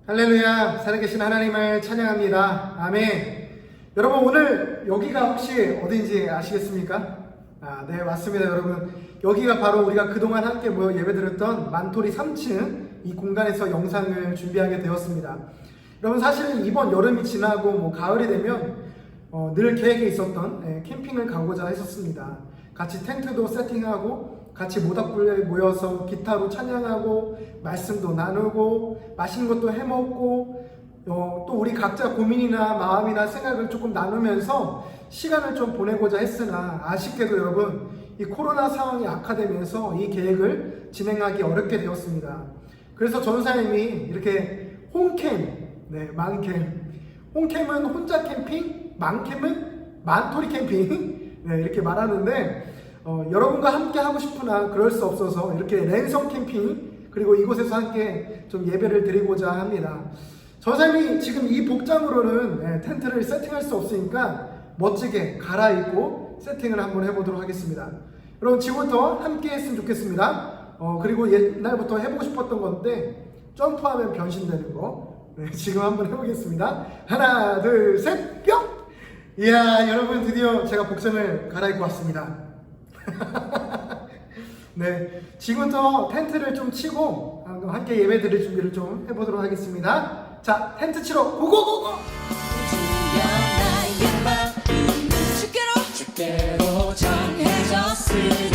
할렐루야, 살아계신 하나님을 찬양합니다. 아멘. 여러분, 오늘 여기가 혹시 어딘지 아시겠습니까? 네, 맞습니다, 여러분. 여기가 바로 우리가 그동안 함께 모여 예배드렸던 만토리 3층 이 공간에서 영상을 준비하게 되었습니다. 여러분, 사실은 이번 여름이 지나고 가을이 되면 늘 계획에 있었던 캠핑을 가고자 했었습니다. 같이 텐트도 세팅하고 같이 모닥불에 모여서 기타로 찬양하고 말씀도 나누고 맛있는 것도 해먹고 또 우리 각자 고민이나 마음이나 생각을 조금 나누면서 시간을 좀 보내고자 했으나 아쉽게도 여러분 이 코로나 상황이 악화되면서 이 계획을 진행하기 어렵게 되었습니다. 그래서 전사님이 이렇게 홈캠, 만캠, 홈캠은 혼자 캠핑, 만캠은 만토리 캠핑 이렇게 말하는데 여러분과 함께 하고 싶으나 그럴 수 없어서 이렇게 랜선 캠핑 그리고 이곳에서 함께 좀 예배를 드리고자 합니다. 전사님이 지금 이 복장으로는 텐트를 세팅할 수 없으니까 멋지게 갈아입고 세팅을 한번 해보도록 하겠습니다. 여러분 지금부터 함께 했으면 좋겠습니다. 그리고 옛날부터 해보고 싶었던 건데 점프하면 변신되는 거 지금 한번 해보겠습니다. 하나 둘 셋 뿅! 이야 여러분 드디어 제가 복장을 갈아입고 왔습니다. 네, 지금부터 텐트를 좀 치고 함께 예배 드릴 준비를 좀 해보도록 하겠습니다. 자, 텐트 치러 고고고고! 주께로 정해졌으니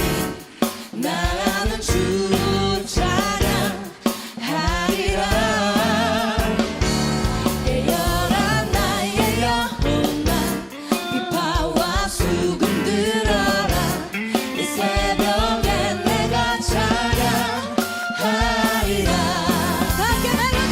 나는 주 찬양하리라. 깨어라 나의 영혼아, 비파와 수금 들어라. 이 새벽에 내가 찬양하리라. 함께 멜로디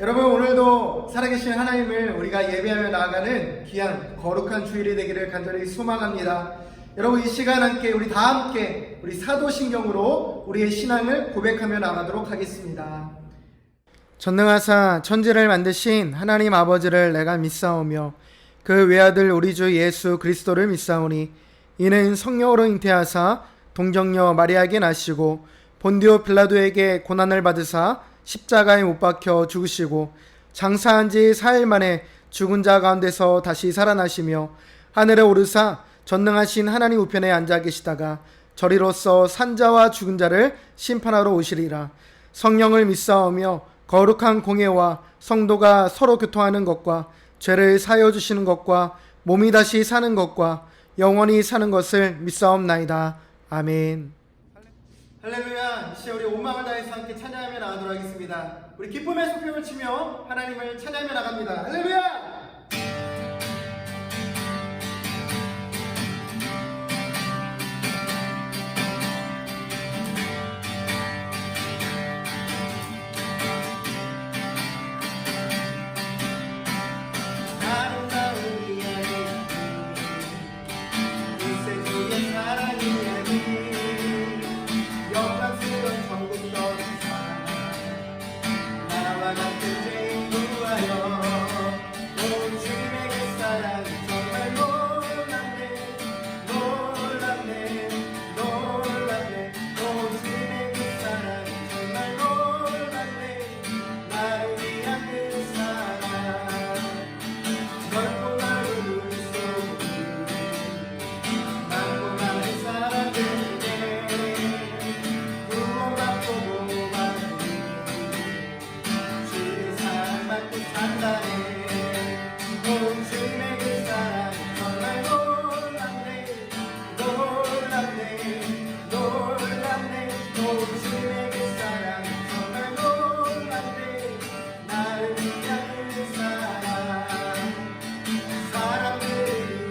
여러분 오늘도 살아계신 하나님을 우리가 예배하며 나아가는 귀한 거룩한 주일이 되기를 간절히 소망합니다. 여러분 이 시간 함께 우리 다 함께 우리 사도신경으로 우리의 신앙을 고백하며 나가도록 하겠습니다. 전능하사 천지를 만드신 하나님 아버지를 내가 믿사오며 그 외아들 우리 주 예수 그리스도를 믿사오니 이는 성령으로 잉태하사 동정녀 마리아에게 나시고 본디오 빌라도에게 고난을 받으사 십자가에 못 박혀 죽으시고 장사한 지 4일 만에 죽은 자 가운데서 다시 살아나시며 하늘에 오르사 전능하신 하나님 우편에 앉아 계시다가 저리로서 산자와 죽은 자를 심판하러 오시리라. 성령을 믿사오며 거룩한 공예와 성도가 서로 교통하는 것과 죄를 사하여 주시는 것과 몸이 다시 사는 것과 영원히 사는 것을 믿사옵나이다. 아멘. 할렐루야. 이제 우리 온 마음을 다해서 함께 찬양하며 나가도록 하겠습니다. 우리 기쁨의 소평을 치며 하나님을 찬양하며 나갑니다. 할렐루야. 사랑을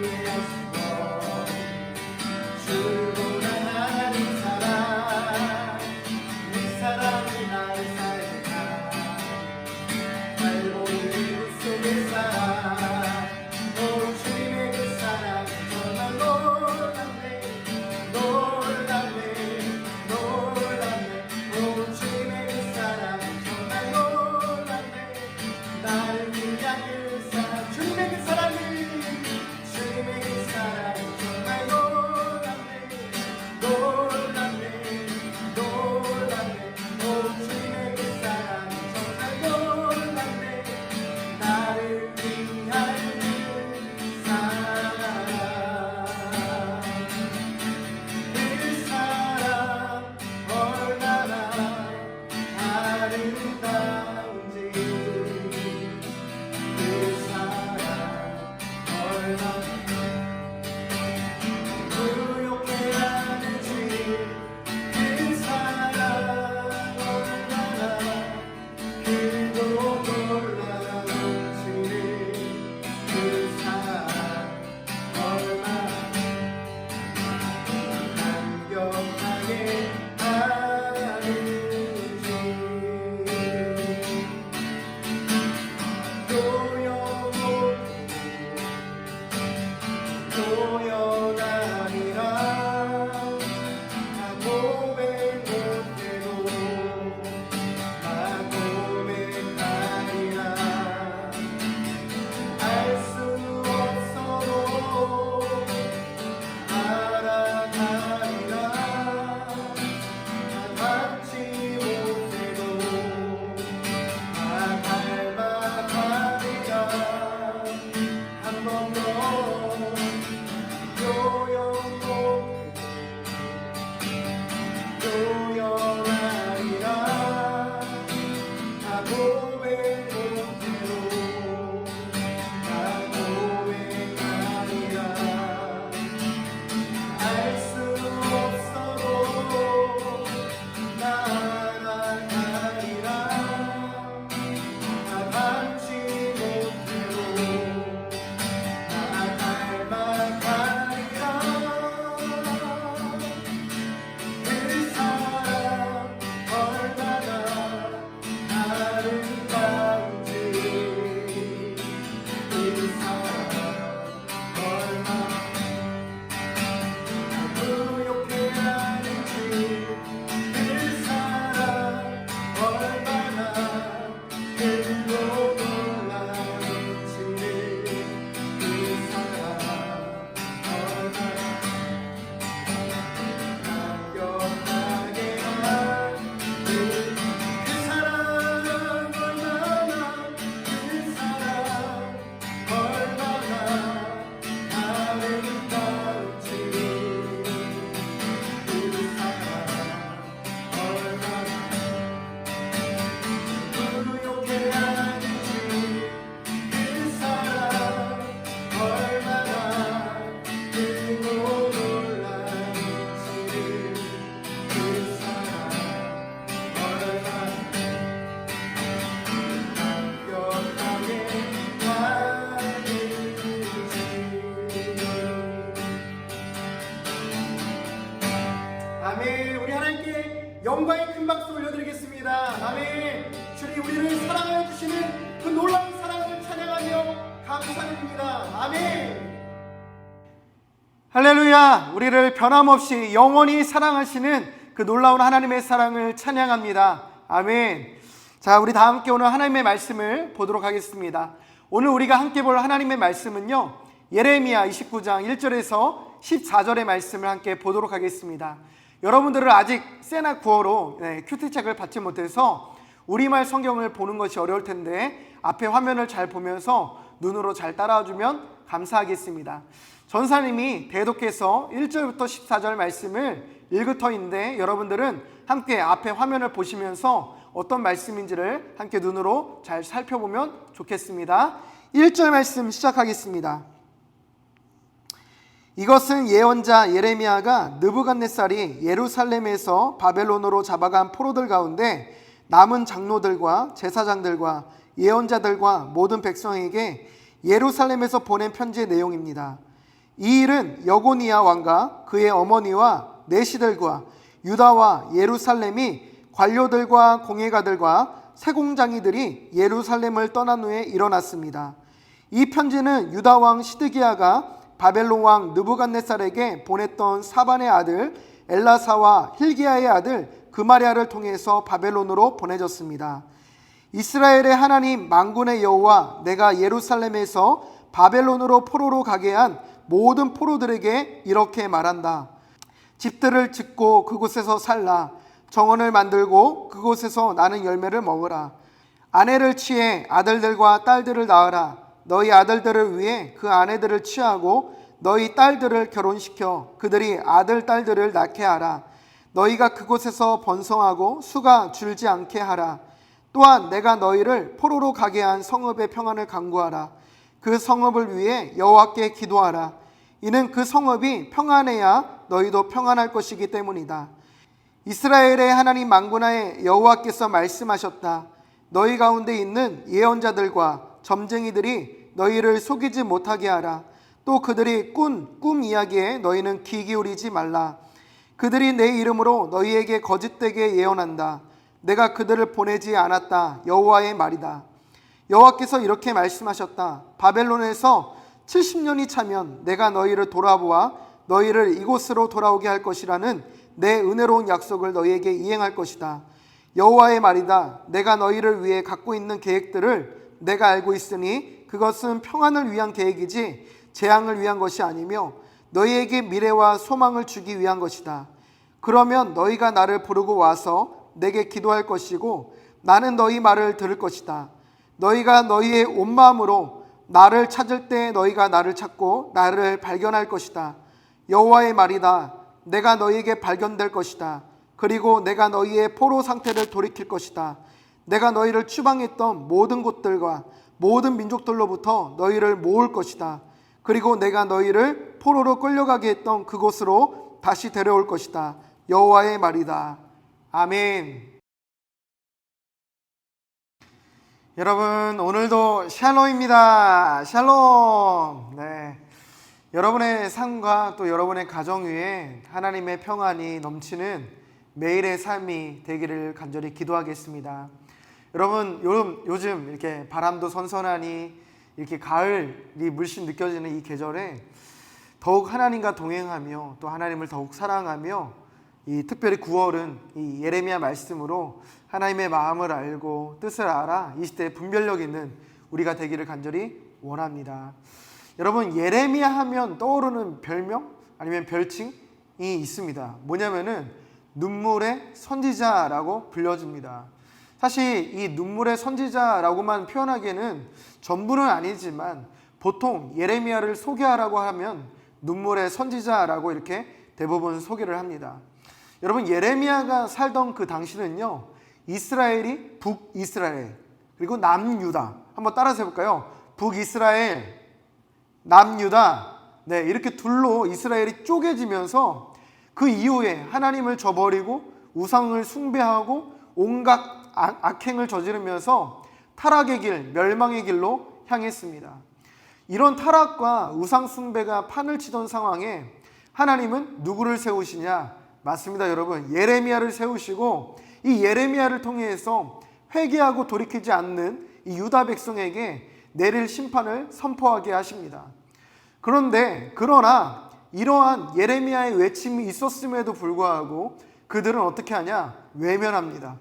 주님의 그 사랑이 주님의 그 사랑이 정말 놀랍네 놀랍네 놀랍네 오 주님의 그 사랑이 정말 놀랍네 나를 위한 그 사랑 그 사랑 얼마나 아름다운지 그 사랑 얼마나 부욕해 하는지 그 사랑 얼마나 크고 놀라운지 그 사랑 얼마나 감격하게 하는지 도연하리라 나 고백 못해도 나 고백하리라 알 수 없어도 알아가리라 나 닿지 못해도 나 닮아가리라 한 번 더 도연하리라 나 고백 못해도 나 고백하리라 알 수 없어도 나 알아가리라 나 닮지 못해도 나 닮아가리라 그 사랑 얼마나 아름다운지 그 사랑 얼마나 부욕해 하는지 그 사랑 얼마나 크고 놀라운지 그 사랑 얼마나 감격하게 그 사랑 얼마나 그 사랑 얼마나 아름다운지 그 사랑 얼마나 부욕해 하는지 그 사랑 얼마나 크고 놀라운지 그 사랑 얼마나 감격하게 하는지 아멘. 우리 하나님께 영광의 큰 박수 올려드리겠습니다. 아멘. 주님 우리를 사랑하여 주시는 그 놀라운 사랑을 찬양하며 감사드립니다. 아멘. 할렐루야. 우리를 변함없이 영원히 사랑하시는 그 놀라운 하나님의 사랑을 찬양합니다. 아멘. 자, 우리 다 함께 오늘 하나님의 말씀을 보도록 하겠습니다. 오늘 우리가 함께 볼 하나님의 말씀은요, 예레미야 29장 1절에서 14절의 말씀을 함께 보도록 하겠습니다. 여러분들은 아직 세나 구어로 큐티책을 받지 못해서 우리말 성경을 보는 것이 어려울 텐데 앞에 화면을 잘 보면서 눈으로 잘 따라주면 감사하겠습니다. 전사님이 대독해서 1절부터 14절 말씀을 읽을 터인데 여러분들은 함께 앞에 화면을 보시면서 어떤 말씀인지를 함께 눈으로 잘 살펴보면 좋겠습니다. 1절 말씀 시작하겠습니다. 이것은 예언자 예레미야가 느부갓네살이 예루살렘에서 바벨론으로 잡아간 포로들 가운데 남은 장로들과 제사장들과 예언자들과 모든 백성에게 예루살렘에서 보낸 편지의 내용입니다. 이 일은 여고니야 왕과 그의 어머니와 내시들과 유다와 예루살렘이 관료들과 공예가들과 세공장이들이 예루살렘을 떠난 후에 일어났습니다. 이 편지는 유다 왕 시드기야가 바벨론 왕 느부갓네살에게 보냈던 사반의 아들 엘라사와 힐기야의 아들 그마리아를 통해서 바벨론으로 보내졌습니다. 이스라엘의 하나님 만군의 여호와 내가 예루살렘에서 바벨론으로 포로로 가게 한 모든 포로들에게 이렇게 말한다. 집들을 짓고 그곳에서 살라. 정원을 만들고 그곳에서 나는 열매를 먹으라. 아내를 취해 아들들과 딸들을 낳으라. 너희 아들들을 위해 그 아내들을 취하고 너희 딸들을 결혼시켜 그들이 아들 딸들을 낳게 하라. 너희가 그곳에서 번성하고 수가 줄지 않게 하라. 또한 내가 너희를 포로로 가게 한 성읍의 평안을 간구하라. 그 성읍을 위해 여호와께 기도하라. 이는 그 성읍이 평안해야 너희도 평안할 것이기 때문이다. 이스라엘의 하나님 만군의 여호와께서 말씀하셨다. 너희 가운데 있는 예언자들과 점쟁이들이 너희를 속이지 못하게 하라. 또 그들이 꾼 꿈 이야기에 너희는 귀 기울이지 말라. 그들이 내 이름으로 너희에게 거짓되게 예언한다. 내가 그들을 보내지 않았다. 여호와의 말이다. 여호와께서 이렇게 말씀하셨다. 바벨론에서 70년이 차면 내가 너희를 돌아보아 너희를 이곳으로 돌아오게 할 것이라는 내 은혜로운 약속을 너희에게 이행할 것이다. 여호와의 말이다. 내가 너희를 위해 갖고 있는 계획들을 내가 알고 있으니 그것은 평안을 위한 계획이지 재앙을 위한 것이 아니며 너희에게 미래와 소망을 주기 위한 것이다. 그러면 너희가 나를 부르고 와서 내게 기도할 것이고 나는 너희 말을 들을 것이다. 너희가 너희의 온 마음으로 나를 찾을 때 너희가 나를 찾고 나를 발견할 것이다. 여호와의 말이다. 내가 너희에게 발견될 것이다. 그리고 내가 너희의 포로 상태를 돌이킬 것이다. 내가 너희를 추방했던 모든 곳들과 모든 민족들로부터 너희를 모을 것이다. 그리고 내가 너희를 포로로 끌려가게 했던 그곳으로 다시 데려올 것이다. 여호와의 말이다. 아멘. 여러분, 오늘도 샬롬입니다. 샬롬. 네. 여러분의 삶과 또 여러분의 가정 위에 하나님의 평안이 넘치는 매일의 삶이 되기를 간절히 기도하겠습니다. 여러분, 요즘 이렇게 바람도 선선하니 이렇게 가을이 물씬 느껴지는 이 계절에 더욱 하나님과 동행하며 또 하나님을 더욱 사랑하며 이 특별히 9월은 이 예레미야 말씀으로 하나님의 마음을 알고 뜻을 알아 이 시대에 분별력 있는 우리가 되기를 간절히 원합니다. 여러분, 예레미야 하면 떠오르는 별명 아니면 별칭이 있습니다. 뭐냐면은 눈물의 선지자라고 불려집니다. 사실 이 눈물의 선지자라고만 표현하기에는 전부는 아니지만 보통 예레미야를 소개하라고 하면 눈물의 선지자라고 이렇게 대부분 소개를 합니다. 여러분, 예레미야가 살던 그 당시는요, 이스라엘이 북이스라엘 그리고 남유다, 한번 따라서 해볼까요? 북이스라엘, 남유다, 네, 이렇게 둘로 이스라엘이 쪼개지면서 그 이후에 하나님을 저버리고 우상을 숭배하고 온갖 악행을 저지르면서 타락의 길, 멸망의 길로 향했습니다. 이런 타락과 우상 숭배가 판을 치던 상황에 하나님은 누구를 세우시냐? 맞습니다, 여러분. 예레미야를 세우시고 이 예레미야를 통해서 회개하고 돌이키지 않는 이 유다 백성에게 내릴 심판을 선포하게 하십니다. 그러나 이러한 예레미야의 외침이 있었음에도 불구하고 그들은 어떻게 하냐? 외면합니다.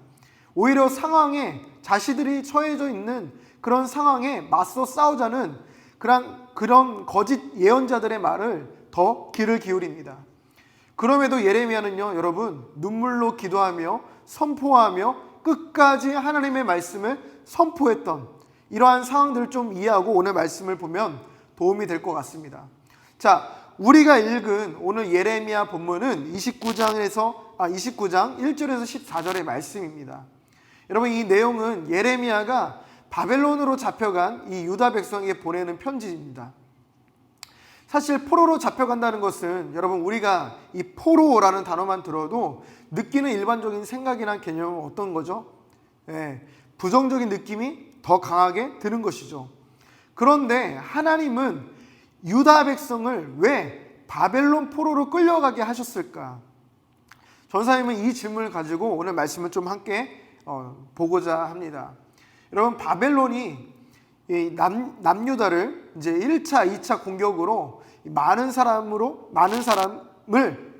오히려 상황에 자신들이 처해져 있는 그런 상황에 맞서 싸우자는 그런 거짓 예언자들의 말을 더 귀를 기울입니다. 그럼에도 예레미야는요, 여러분, 눈물로 기도하며 선포하며 끝까지 하나님의 말씀을 선포했던 이러한 상황들을 좀 이해하고 오늘 말씀을 보면 도움이 될 것 같습니다. 자, 우리가 읽은 오늘 예레미야 본문은 29장 1절에서 14절의 말씀입니다. 여러분, 이 내용은 예레미야가 바벨론으로 잡혀간 이 유다 백성에게 보내는 편지입니다. 사실 포로로 잡혀간다는 것은 여러분, 우리가 이 포로라는 단어만 들어도 느끼는 일반적인 생각이나 개념은 어떤 거죠? 네, 부정적인 느낌이 더 강하게 드는 것이죠. 그런데 하나님은 유다 백성을 왜 바벨론 포로로 끌려가게 하셨을까? 전사님은 이 질문을 가지고 오늘 말씀을 좀 함께 보고자 합니다. 여러분, 바벨론이 이 남유다를 이제 1차, 2차 공격으로 많은 사람을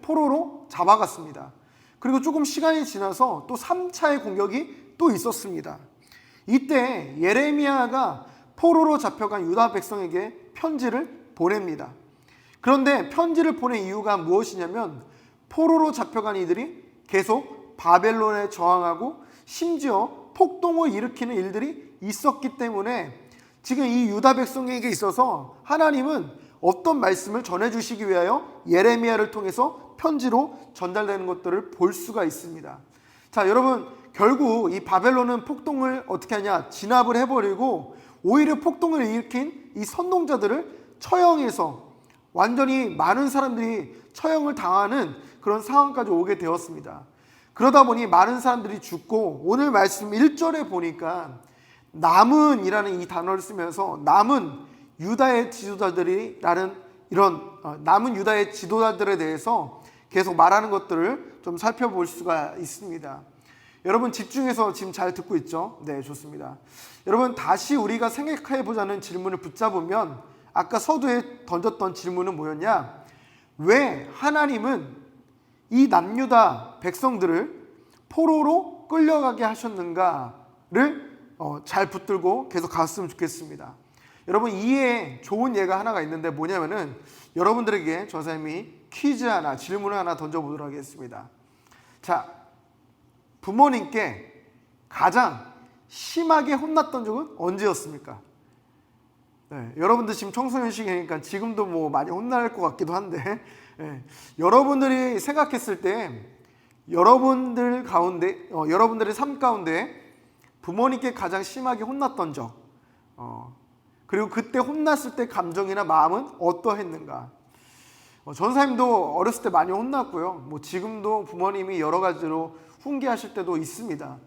포로로 잡아갔습니다. 그리고 조금 시간이 지나서 또 3차의 공격이 또 있었습니다. 이때 예레미야가 포로로 잡혀간 유다 백성에게 편지를 보냅니다. 그런데 편지를 보낸 이유가 무엇이냐면 포로로 잡혀간 이들이 계속 바벨론에 저항하고 심지어 폭동을 일으키는 일들이 있었기 때문에 지금 이 유다 백성에게 있어서 하나님은 어떤 말씀을 전해주시기 위하여 예레미야를 통해서 편지로 전달되는 것들을 볼 수가 있습니다. 자, 여러분, 결국 이 바벨론은 폭동을 어떻게 하냐? 진압을 해버리고 오히려 폭동을 일으킨 이 선동자들을 처형해서 완전히 많은 사람들이 처형을 당하는 그런 상황까지 오게 되었습니다. 그러다 보니 많은 사람들이 죽고, 오늘 말씀 1절에 보니까 남은이라는 이 단어를 쓰면서 남은 유다의 지도자들이라는 이런 남은 유다의 지도자들에 대해서 계속 말하는 것들을 좀 살펴볼 수가 있습니다. 여러분 집중해서 지금 잘 듣고 있죠? 네, 좋습니다. 여러분 다시 우리가 생각해 보자는 질문을 붙잡으면 아까 서두에 던졌던 질문은 뭐였냐? 왜 하나님은 이 남유다 백성들을 포로로 끌려가게 하셨는가를 잘 붙들고 계속 갔으면 좋겠습니다. 여러분 이에 좋은 예가 하나가 있는데 뭐냐면은 여러분들에게 전사님이 퀴즈 하나, 질문을 하나 던져보도록 하겠습니다. 자, 부모님께 가장 심하게 혼났던 적은 언제였습니까? 네, 여러분들 지금 청소년 시기니까 지금도 뭐 많이 혼날 것 같기도 한데 네, 여러분들이 생각했을 때 여러분들 가운데 여러분들의 삶 가운데 부모님께 가장 심하게 혼났던 적 그리고 그때 혼났을 때 감정이나 마음은 어떠했는가? 전사님도 어렸을 때 많이 혼났고요. 뭐 지금도 부모님이 여러 가지로 훈계하실 때도 있습니다.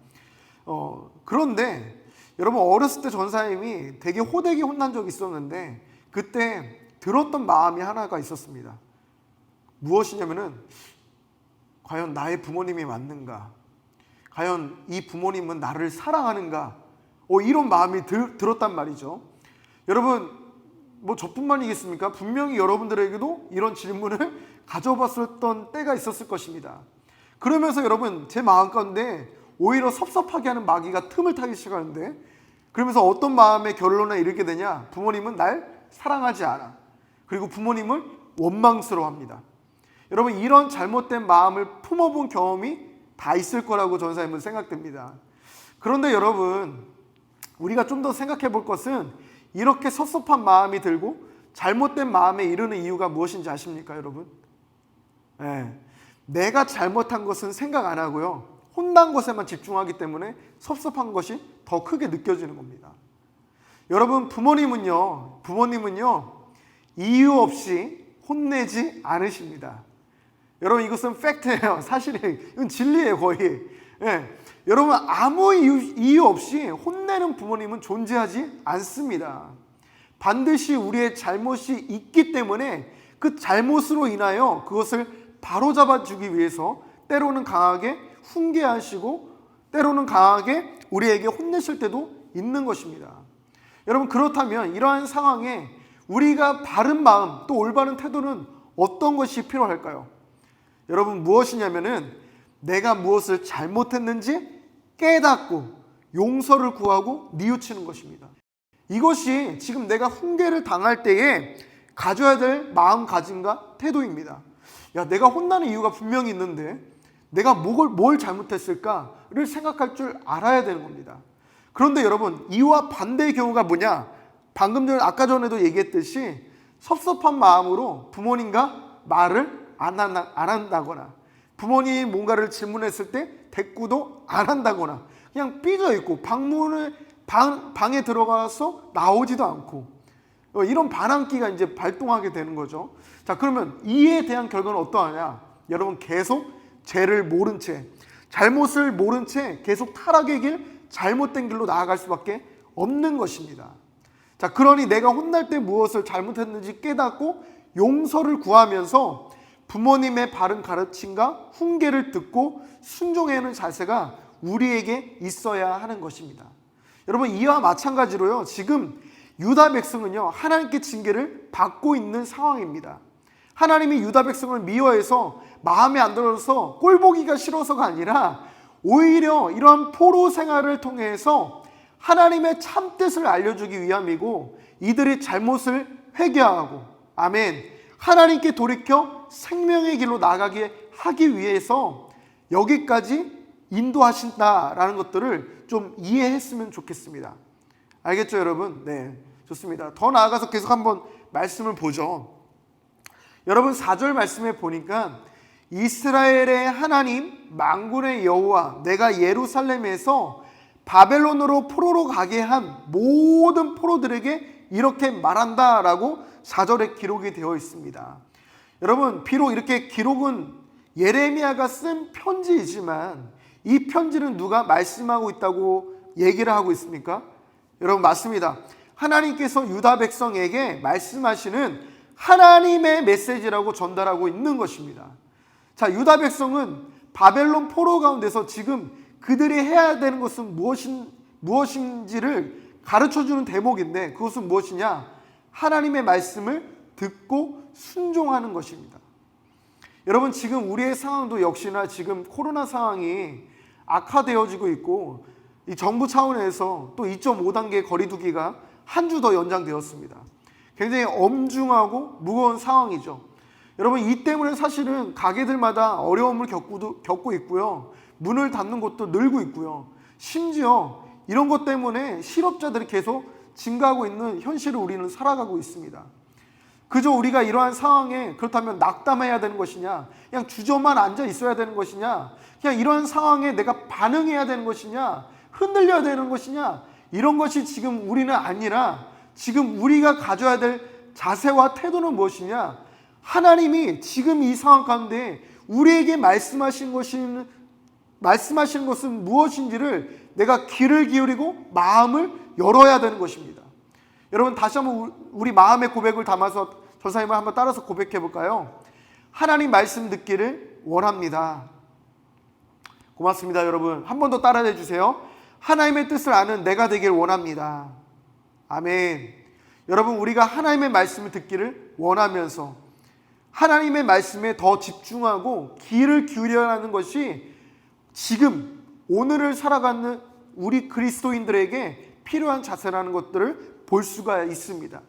그런데 여러분 어렸을 때 전사님이 되게 호되게 혼난 적이 있었는데 그때 들었던 마음이 하나가 있었습니다. 무엇이냐면은 과연 나의 부모님이 맞는가? 과연 이 부모님은 나를 사랑하는가? 이런 마음이 들었단 말이죠. 여러분 뭐 저뿐만이겠습니까? 분명히 여러분들에게도 이런 질문을 가져봤었던 때가 있었을 것입니다. 그러면서 여러분 제 마음 가운데 오히려 섭섭하게 하는 마귀가 틈을 타기 시작하는데 그러면서 어떤 마음의 결론에 이르게 되냐? 부모님은 날 사랑하지 않아. 그리고 부모님을 원망스러워합니다. 여러분 이런 잘못된 마음을 품어본 경험이 다 있을 거라고 전사님은 생각됩니다. 그런데 여러분 우리가 좀 더 생각해 볼 것은 이렇게 섭섭한 마음이 들고 잘못된 마음에 이르는 이유가 무엇인지 아십니까 여러분? 네. 내가 잘못한 것은 생각 안 하고요. 혼난 것에만 집중하기 때문에 섭섭한 것이 더 크게 느껴지는 겁니다. 여러분 부모님은요 이유 없이 혼내지 않으십니다. 여러분 이것은 팩트예요. 사실이에요. 이건 진리예요 거의. 네. 여러분 아무 이유 없이 혼내는 부모님은 존재하지 않습니다. 반드시 우리의 잘못이 있기 때문에 그 잘못으로 인하여 그것을 바로잡아 주기 위해서 때로는 강하게 훈계하시고 때로는 강하게 우리에게 혼내실 때도 있는 것입니다. 여러분 그렇다면 이러한 상황에 우리가 바른 마음 또 올바른 태도는 어떤 것이 필요할까요? 여러분 무엇이냐면은 내가 무엇을 잘못했는지 깨닫고 용서를 구하고 뉘우치는 것입니다. 이것이 지금 내가 훈계를 당할 때에 가져야 될 마음가짐과 태도입니다. 야, 내가 혼나는 이유가 분명히 있는데 내가 뭘 잘못했을까를 생각할 줄 알아야 되는 겁니다. 그런데 여러분 이와 반대의 경우가 뭐냐? 방금 전에 아까 전에도 얘기했듯이 섭섭한 마음으로 부모님과 말을 안 한다거나 부모님이 뭔가를 질문했을 때 대꾸도 안 한다거나 그냥 삐져있고 방에 들어가서 나오지도 않고 이런 반항기가 이제 발동하게 되는 거죠. 자, 그러면 이에 대한 결과는 어떠하냐? 여러분 계속 죄를 모른 채 잘못을 모른 채 계속 타락의 길 잘못된 길로 나아갈 수밖에 없는 것입니다. 자, 그러니 내가 혼날 때 무엇을 잘못했는지 깨닫고 용서를 구하면서 부모님의 바른 가르침과 훈계를 듣고 순종해야 하는 자세가 우리에게 있어야 하는 것입니다. 여러분 이와 마찬가지로요. 지금 유다 백성은요. 하나님께 징계를 받고 있는 상황입니다. 하나님이 유다 백성을 미워해서 마음에 안 들어서 꼴보기가 싫어서가 아니라 오히려 이러한 포로 생활을 통해서 하나님의 참 뜻을 알려주기 위함이고 이들이 잘못을 회개하고 아멘 하나님께 돌이켜 생명의 길로 나가게 하기 위해서 여기까지 인도하신다라는 것들을 좀 이해했으면 좋겠습니다. 알겠죠 여러분? 네, 좋습니다. 더 나아가서 계속 한번 말씀을 보죠. 여러분 4절 말씀에 보니까 이스라엘의 하나님 만군의 여호와 내가 예루살렘에서 바벨론으로 포로로 가게 한 모든 포로들에게 이렇게 말한다라고 4절에 기록이 되어 있습니다. 여러분 비록 이렇게 기록은 예레미야가 쓴 편지이지만 이 편지는 누가 말씀하고 있다고 얘기를 하고 있습니까? 여러분 맞습니다. 하나님께서 유다 백성에게 말씀하시는 하나님의 메시지라고 전달하고 있는 것입니다. 자, 유다 백성은 바벨론 포로 가운데서 지금 그들이 해야 되는 것은 무엇인지를 가르쳐주는 대목인데 그것은 무엇이냐? 하나님의 말씀을 듣고 순종하는 것입니다. 여러분 지금 우리의 상황도 역시나 지금 코로나 상황이 악화되어지고 있고 이 정부 차원에서 또 2.5단계 거리두기가 한 주 더 연장되었습니다. 굉장히 엄중하고 무거운 상황이죠. 여러분 이 때문에 사실은 가게들마다 어려움을 겪고 있고요. 문을 닫는 곳도 늘고 있고요. 심지어 이런 것 때문에 실업자들이 계속 증가하고 있는 현실을 우리는 살아가고 있습니다. 그저 우리가 이러한 상황에 그렇다면 낙담해야 되는 것이냐, 그냥 주저만 앉아 있어야 되는 것이냐, 그냥 이러한 상황에 내가 반응해야 되는 것이냐, 흔들려야 되는 것이냐, 이런 것이 지금 우리는 아니라 지금 우리가 가져야 될 자세와 태도는 무엇이냐? 하나님이 지금 이 상황 가운데 우리에게 말씀하신 것은 무엇인지를 내가 귀를 기울이고 마음을 열어야 되는 것입니다. 여러분 다시 한번 우리 마음의 고백을 담아서 전사님을 한번 따라서 고백해 볼까요? 하나님 말씀 듣기를 원합니다. 고맙습니다 여러분. 한 번 더 따라해 주세요. 하나님의 뜻을 아는 내가 되길 원합니다. 아멘. 여러분 우리가 하나님의 말씀을 듣기를 원하면서 하나님의 말씀에 더 집중하고 귀를 기울여야 하는 것이 지금 오늘을 살아가는 우리 그리스도인들에게 필요한 자세라는 것들을 볼 수가 있습니다.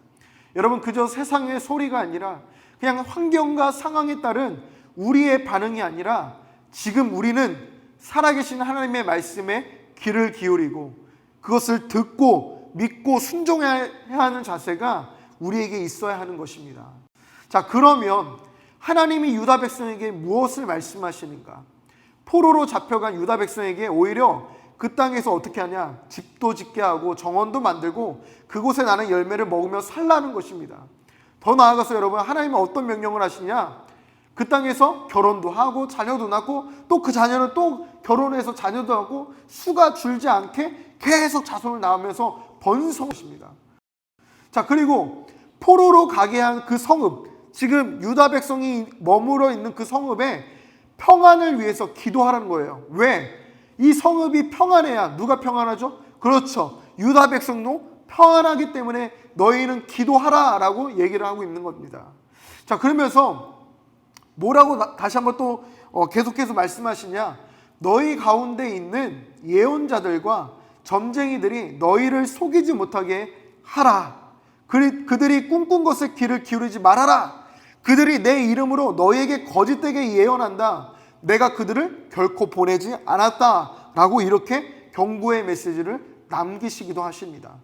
여러분 그저 세상의 소리가 아니라 그냥 환경과 상황에 따른 우리의 반응이 아니라 지금 우리는 살아계신 하나님의 말씀에 귀를 기울이고 그것을 듣고 믿고 순종해야 하는 자세가 우리에게 있어야 하는 것입니다. 자, 그러면 하나님이 유다 백성에게 무엇을 말씀하시는가? 포로로 잡혀간 유다 백성에게 오히려 그 땅에서 어떻게 하냐? 집도 짓게 하고 정원도 만들고 그곳에 나는 열매를 먹으며 살라는 것입니다. 더 나아가서 여러분 하나님은 어떤 명령을 하시냐? 그 땅에서 결혼도 하고 자녀도 낳고 또 그 자녀는 또 결혼해서 자녀도 낳고 수가 줄지 않게 계속 자손을 낳으면서 번성하십니다. 자, 그리고 포로로 가게 한 그 성읍, 지금 유다 백성이 머물러 있는 그 성읍에 평안을 위해서 기도하라는 거예요. 왜? 이 성읍이 평안해야 누가 평안하죠? 그렇죠. 유다 백성도 평안하기 때문에 너희는 기도하라 라고 얘기를 하고 있는 겁니다. 자, 그러면서 뭐라고 다시 한번 또 계속해서 말씀하시냐? 너희 가운데 있는 예언자들과 점쟁이들이 너희를 속이지 못하게 하라. 그들이 꿈꾼 것에 귀를 기울이지 말아라. 그들이 내 이름으로 너희에게 거짓되게 예언한다. 내가 그들을 결코 보내지 않았다 라고 이렇게 경고의 메시지를 남기시기도 하십니다.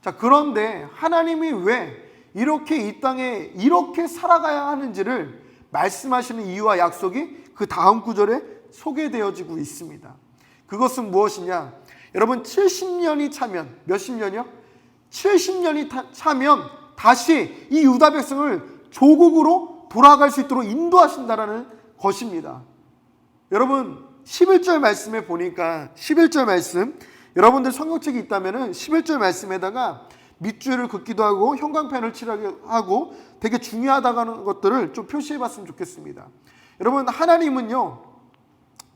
자, 그런데 하나님이 왜 이렇게 이 땅에 이렇게 살아가야 하는지를 말씀하시는 이유와 약속이 그 다음 구절에 소개되어지고 있습니다. 그것은 무엇이냐? 여러분 70년이 차면, 몇십 년이요? 70년이 차면 다시 이 유다 백성을 조국으로 돌아갈 수 있도록 인도하신다라는 것입니다. 여러분 11절 말씀에 보니까 11절 말씀, 여러분들 성경책이 있다면 11절 말씀에다가 밑줄을 긋기도 하고 형광펜을 칠하기도 하고 되게 중요하다는 것들을 좀 표시해 봤으면 좋겠습니다. 여러분 하나님은요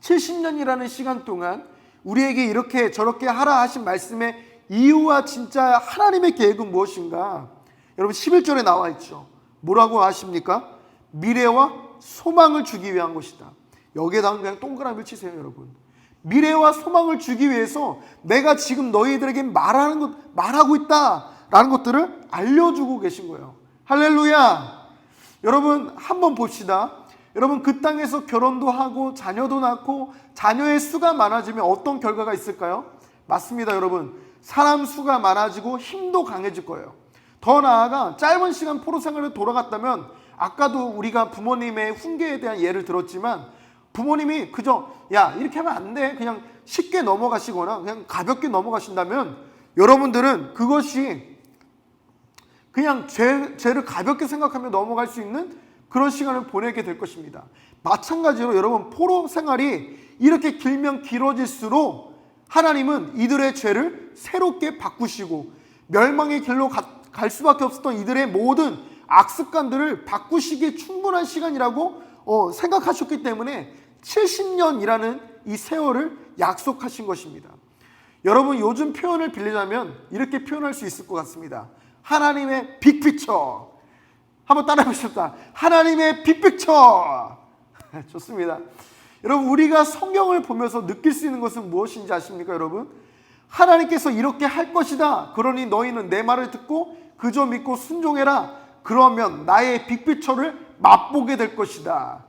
70년이라는 시간 동안 우리에게 이렇게 저렇게 하라 하신 말씀의 이유와 진짜 하나님의 계획은 무엇인가? 여러분 11절에 나와 있죠. 뭐라고 하십니까? 미래와 소망을 주기 위한 것이다. 여기에다 그냥 동그라미를 치세요 여러분. 미래와 소망을 주기 위해서 내가 지금 너희들에게 말하고 있다라는 것들을 알려주고 계신 거예요. 할렐루야. 여러분 한번 봅시다. 여러분 그 땅에서 결혼도 하고 자녀도 낳고 자녀의 수가 많아지면 어떤 결과가 있을까요? 맞습니다. 여러분 사람 수가 많아지고 힘도 강해질 거예요. 더 나아가 짧은 시간 포로 생활을 돌아갔다면 아까도 우리가 부모님의 훈계에 대한 예를 들었지만 부모님이 그저 야 이렇게 하면 안 돼 그냥 쉽게 넘어가시거나 그냥 가볍게 넘어가신다면 여러분들은 그것이 그냥 죄를 가볍게 생각하며 넘어갈 수 있는 그런 시간을 보내게 될 것입니다. 마찬가지로 여러분 포로 생활이 이렇게 길면 길어질수록 하나님은 이들의 죄를 새롭게 바꾸시고 멸망의 길로 갈 수밖에 없었던 이들의 모든 악습관들을 바꾸시기에 충분한 시간이라고 생각하셨기 때문에 70년이라는 이 세월을 약속하신 것입니다. 여러분 요즘 표현을 빌리자면 이렇게 표현할 수 있을 것 같습니다. 하나님의 빅피처. 한번 따라해 보십시다. 하나님의 빅피처. 좋습니다. 여러분 우리가 성경을 보면서 느낄 수 있는 것은 무엇인지 아십니까 여러분? 하나님께서 이렇게 할 것이다. 그러니 너희는 내 말을 듣고 그저 믿고 순종해라. 그러면 나의 빅피처를 맛보게 될 것이다.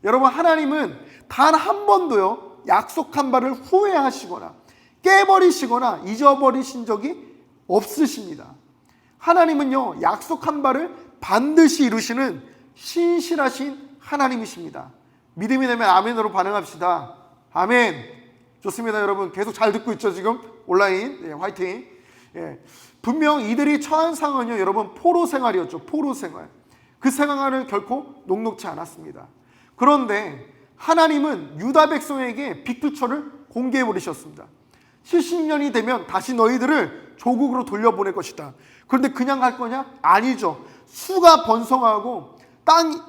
여러분 하나님은 단 한 번도요 약속한 바를 후회하시거나 깨버리시거나 잊어버리신 적이 없으십니다. 하나님은요 약속한 바를 반드시 이루시는 신실하신 하나님이십니다. 믿음이 되면 아멘으로 반응합시다. 아멘. 좋습니다. 여러분 계속 잘 듣고 있죠 지금 온라인. 화이팅. 분명 이들이 처한 상황은요 여러분 포로 생활이었죠. 포로 생활. 그 생활을 결코 녹록지 않았습니다. 그런데 하나님은 유다 백성에게 빅피처를 공개해 버리셨습니다. 70년이 되면 다시 너희들을 조국으로 돌려보낼 것이다. 그런데 그냥 갈 거냐? 아니죠. 수가 번성하고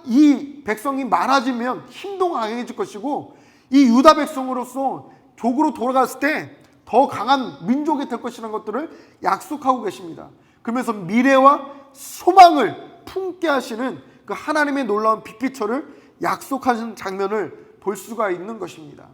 이 백성이 많아지면 힘도 강해질 것이고 이 유다 백성으로서 조국으로 돌아갔을 때 더 강한 민족이 될 것이라는 것들을 약속하고 계십니다. 그러면서 미래와 소망을 품게 하시는 그 하나님의 놀라운 빅피처를 약속하신 장면을 볼 수가 있는 것입니다.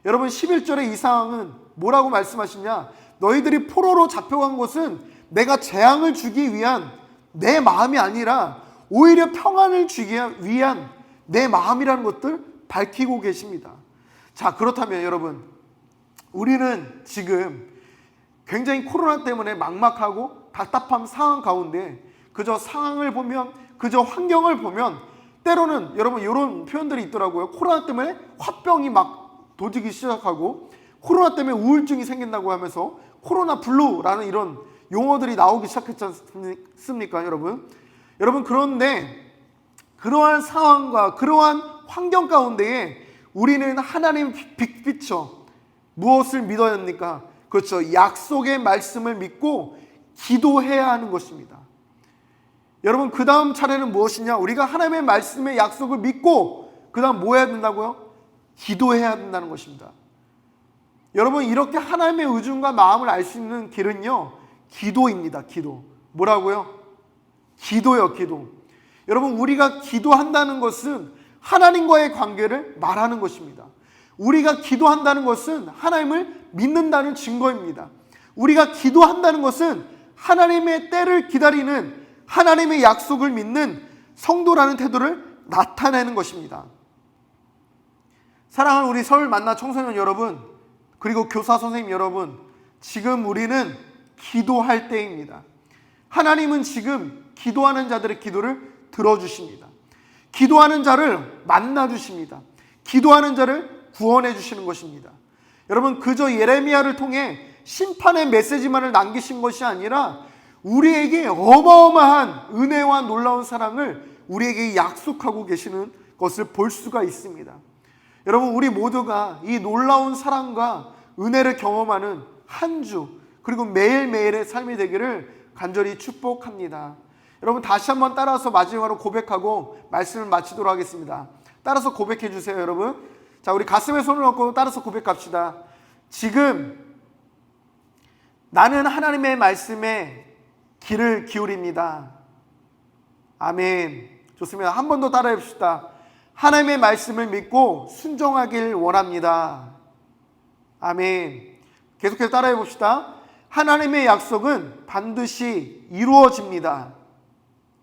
여러분 11절의 이 상황은 뭐라고 말씀하시냐? 너희들이 포로로 잡혀간 것은 내가 재앙을 주기 위한 내 마음이 아니라 오히려 평안을 주기 위한 내 마음이라는 것들 밝히고 계십니다. 자 그렇다면 여러분 우리는 지금 굉장히 코로나 때문에 막막하고 답답한 상황 가운데 그저 상황을 보면 그저 환경을 보면 때로는 여러분 이런 표현들이 있더라고요. 코로나 때문에 화병이 막 도지기 시작하고 코로나 때문에 우울증이 생긴다고 하면서 코로나 블루라는 이런 용어들이 나오기 시작했지 않습니까 여러분? 여러분 그런데 그러한 상황과 그러한 환경 가운데에 우리는 하나님 빅피처 무엇을 믿어야 합니까? 그렇죠. 약속의 말씀을 믿고 기도해야 하는 것입니다. 여러분 그 다음 차례는 무엇이냐? 우리가 하나님의 말씀의 약속을 믿고 그 다음 뭐 해야 된다고요? 기도해야 된다는 것입니다. 여러분 이렇게 하나님의 의중과 마음을 알 수 있는 길은요 기도입니다. 기도. 뭐라고요? 기도요. 기도. 여러분 우리가 기도한다는 것은 하나님과의 관계를 말하는 것입니다. 우리가 기도한다는 것은 하나님을 믿는다는 증거입니다. 우리가 기도한다는 것은 하나님의 때를 기다리는 하나님의 약속을 믿는 성도라는 태도를 나타내는 것입니다. 사랑하는 우리 서울 만나 청소년 여러분 그리고 교사 선생님 여러분 지금 우리는 기도할 때입니다. 하나님은 지금 기도하는 자들의 기도를 들어주십니다. 기도하는 자를 만나주십니다. 기도하는 자를 구원해 주시는 것입니다. 여러분 그저 예레미야를 통해 심판의 메시지만을 남기신 것이 아니라 우리에게 어마어마한 은혜와 놀라운 사랑을 우리에게 약속하고 계시는 것을 볼 수가 있습니다. 여러분 우리 모두가 이 놀라운 사랑과 은혜를 경험하는 한 주 그리고 매일매일의 삶이 되기를 간절히 축복합니다. 여러분 다시 한번 따라서 마지막으로 고백하고 말씀을 마치도록 하겠습니다. 따라서 고백해 주세요 여러분. 자 우리 가슴에 손을 얹고 따라서 고백합시다. 지금 나는 하나님의 말씀에 귀를 기울입니다. 아멘. 좋습니다. 한 번 더 따라해 봅시다. 하나님의 말씀을 믿고 순종하길 원합니다. 아멘. 계속해서 따라해 봅시다. 하나님의 약속은 반드시 이루어집니다.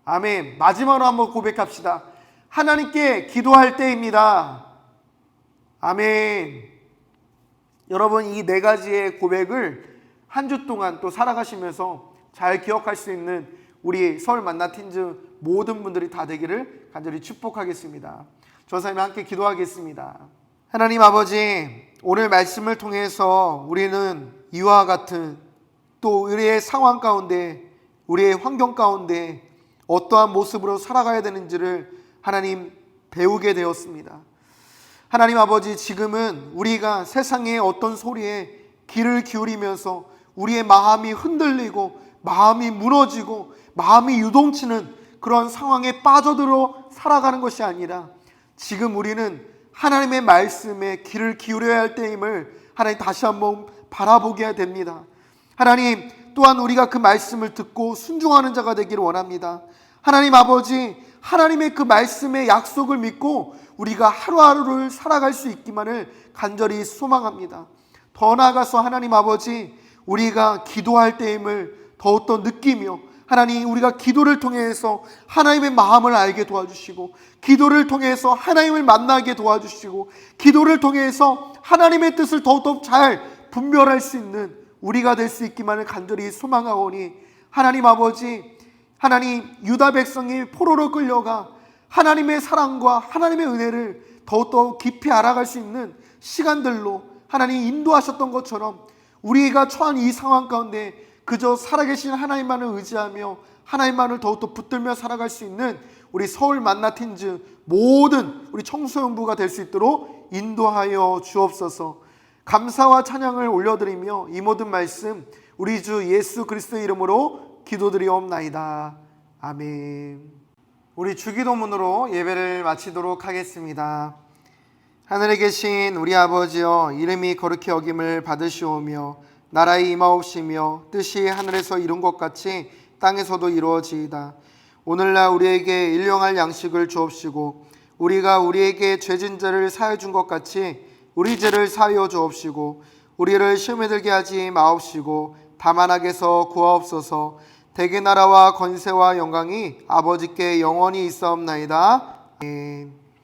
아멘. 마지막으로 한번 고백합시다. 하나님께 기도할 때입니다. 아멘. 여러분, 이 네 가지의 고백을 한 주 동안 또 살아가시면서 잘 기억할 수 있는 우리 서울 만나 팀즈 모든 분들이 다 되기를 간절히 축복하겠습니다. 전사님 함께 기도하겠습니다. 하나님 아버지, 오늘 말씀을 통해서 우리는 이와 같은 또 우리의 상황 가운데, 우리의 환경 가운데 어떠한 모습으로 살아가야 되는지를 하나님 배우게 되었습니다. 하나님 아버지, 지금은 우리가 세상의 어떤 소리에 귀를 기울이면서 우리의 마음이 흔들리고 마음이 무너지고 마음이 유동치는 그런 상황에 빠져들어 살아가는 것이 아니라 지금 우리는 하나님의 말씀에 귀를 기울여야 할 때임을 하나님 다시 한번 바라보게 됩니다. 하나님, 또한 우리가 그 말씀을 듣고 순종하는 자가 되기를 원합니다. 하나님 아버지, 하나님의 그 말씀의 약속을 믿고 우리가 하루하루를 살아갈 수 있기만을 간절히 소망합니다. 더 나아가서 하나님 아버지, 우리가 기도할 때임을 더욱더 느끼며 하나님, 우리가 기도를 통해서 하나님의 마음을 알게 도와주시고 기도를 통해서 하나님을 만나게 도와주시고 기도를 통해서 하나님의 뜻을 더욱더 잘 분별할 수 있는 우리가 될 수 있기만을 간절히 소망하오니 하나님 아버지, 하나님, 유다 백성이 포로로 끌려가 하나님의 사랑과 하나님의 은혜를 더욱더 깊이 알아갈 수 있는 시간들로 하나님 인도하셨던 것처럼 우리가 처한 이 상황 가운데 그저 살아계신 하나님만을 의지하며 하나님만을 더욱더 붙들며 살아갈 수 있는 우리 서울 만나 팀즈 모든 우리 청소년부가 될 수 있도록 인도하여 주옵소서. 감사와 찬양을 올려드리며 이 모든 말씀 우리 주 예수 그리스도의 이름으로 기도드리옵나이다. 아멘. 우리 주기도문으로 예배를 마치도록 하겠습니다. 하늘에 계신 우리 아버지여, 이름이 거룩히 여김을 받으시오며 나라의 임하옵시며 뜻이 하늘에서 이룬 것 같이 땅에서도 이루어지이다. 오늘날 우리에게 일용할 양식을 주옵시고 우리가 우리에게 죄진 자를 사하여 준 것 같이 우리 죄를 사하여 주옵시고 우리를 시험에 들게 하지 마옵시고 다만 악에서 구하옵소서. 대개 나라와 권세와 영광이 아버지께 영원히 있사옵나이다. 아멘.